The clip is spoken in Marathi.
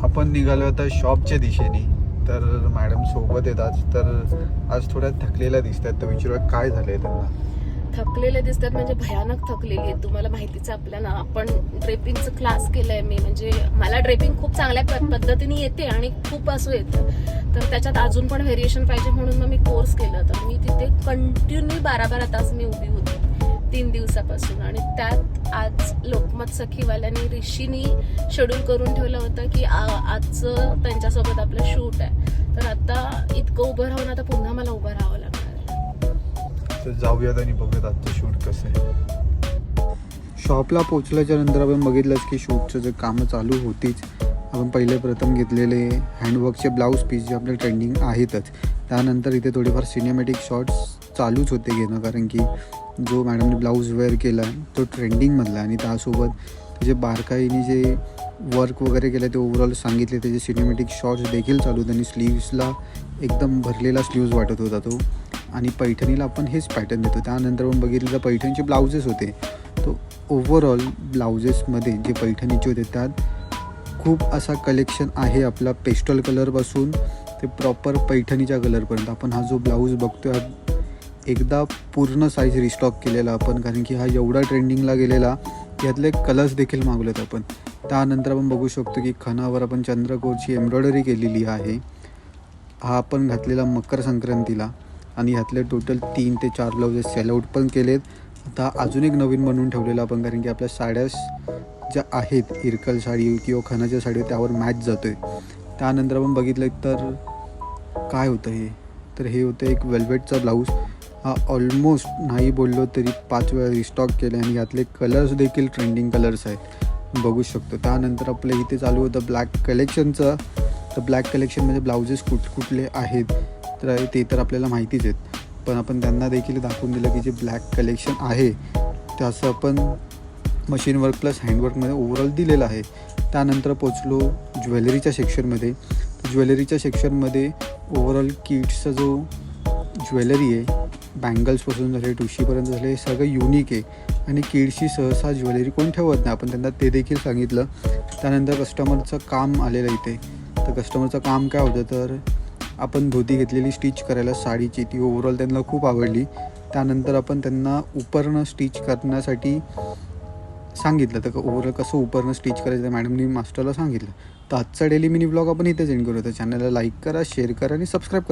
आपण निघालो आता शॉपच्या दिशेने. तर मॅडम सोबत येतात. तर आज थोड्या थकलेल्या दिसतात. तर विचारूया काय झालंय त्यांना. थकलेले दिसतात म्हणजे भयानक थकलेली आहे. तुम्हाला माहितीच आहे आपल्याला, आपण ड्रेपिंगचं क्लास केलंय मी. म्हणजे मला ड्रेपिंग खूप चांगल्या पद्धतीने येते आणि खूप असं येतं. तर त्याच्यात अजून पण व्हेरिएशन पाहिजे म्हणून मग मी कोर्स केला. तर मी तिथे कंटिन्यू 12-12 तास मी उभी होती 3 दिवसापासून. आणि त्यात आज लोकमत सखीवाल्यांनी ऋषीनी शेड्यूल करून ठेवलं होतं की आजचं त्यांच्यासोबत आपलं शूट आहे. तर आता इतकं उभं राहून आता पुन्हा मला उभं राहावं लागणार आहे. तर जाऊयात आणि बघूयात आजचं शूट कसं आहे. शॉपला पोचल्याच्या नंतर आपण बघितलंच की शूटचं जे कामं चालू होतीच. आपण पहिले प्रथम घेतलेले हँडवर्कचे ब्लाऊज पीस जे आपले ट्रेंडिंग आहेतच. त्यानंतर इथे थोडेफार सिनेमॅटिक शॉट्स चालूच होते घेणं, कारण की जो मॅडमने ब्लाऊज वेअर केला तो ट्रेंडिंगमधला. आणि त्यासोबत त्याचे बारकाईने जे वर्क वगैरे केलं ते ओव्हरऑल सांगितले. त्याचे सिनेमॅटिक शॉट्स देखील चालू होते आणि स्लीव्सला एकदम भरलेला स्लीव्ज वाटत होता तो. आणि पैठणीला आपण हेच पॅटर्न देतो. त्यानंतर आपण बघितलं तर पैठणीचे ब्लाउजेस होते. तो ओव्हरऑल ब्लाउजेसमध्ये जे पैठणीचे होते त्यात खूप असा कलेक्शन आहे आपला. पेस्टल कलरपासून ते प्रॉपर पैठणीच्या कलरपर्यंत. आपण हा जो ब्लाऊज बघतो एकदा पूर्ण साईज रिस्टॉक केलेला आपण, कारण की हा एवढा ट्रेंडिंगला गेलेला. यातले कलर्स देखील मागवलेत आपण. त्यानंतर आपण बघू शकतो की खणावर आपण चंद्रकोरची एम्ब्रॉयडरी केलेली आहे. हा आपण घातलेला मकर संक्रांतीला. आणि ह्यातले टोटल 3 ते 4 ब्लाउजेस सेलआउट पण केलेत. आता अजून एक नवीन बनवून ठेवलेलं आपण, कारण की आपल्या साड्या ज्या आहेत इरकल साडी किंवा खणाच्या साडी त्यावर मॅच जातो आहे. त्यानंतर आपण बघितलं तर काय होतं हे, तर हे होतं एक वेल्वेटचा ब्लाऊज. हा ऑलमोस्ट नाही बोललो तरी 5 वेळा रिस्टॉक केले आणि यातले कलर्स देखील ट्रेंडिंग कलर्स आहेत, बघू शकतो. त्यानंतर आपल्या इथे चालू होतं ब्लॅक कलेक्शनचं. तर ब्लॅक कलेक्शनमध्ये ब्लाउजेस कुठले आहेत तर ते तर आपल्याला माहितीच आहेत, पण आपण त्यांना देखील दाखवून दिलं की जे ब्लॅक कलेक्शन आहे ते असं आपण मशीन वर्क प्लस हँडवर्कमध्ये ओव्हरऑल दिलेलं आहे. त्यानंतर पोचलो ज्वेलरीच्या सेक्शनमध्ये. ज्वेलरीच्या सेक्शनमध्ये ओव्हरऑल किड्सचा जो ज्वेलरी आहे, बँगल्सपासून झाले ठुशीपर्यंत झाले, हे सगळं युनिक आहे. आणि किड्सची सहसा ज्वेलरी कोण ठेवत नाही, आपण त्यांना ते देखील सांगितलं. त्यानंतर कस्टमरचं काम आलेलं इथे. तर कस्टमरचं काम काय होतं, तर आपण धोती घेतलेली स्टिच करायला साडीची, ती ओव्हरऑल त्यांना खूप आवडली. त्यानंतर आपण त्यांना उपरणं स्टिच करण्यासाठी सांगितलं. तर ओव्हरऑल कसं उपरणं स्टिच करायचं मॅडमनी मास्टरला सांगितलं. तर आजचा डेली मिनी ब्लॉग आपण इथेच एंड करू. तर चॅनलला लाईक करा, शेअर करा आणि सबस्क्राईब करा.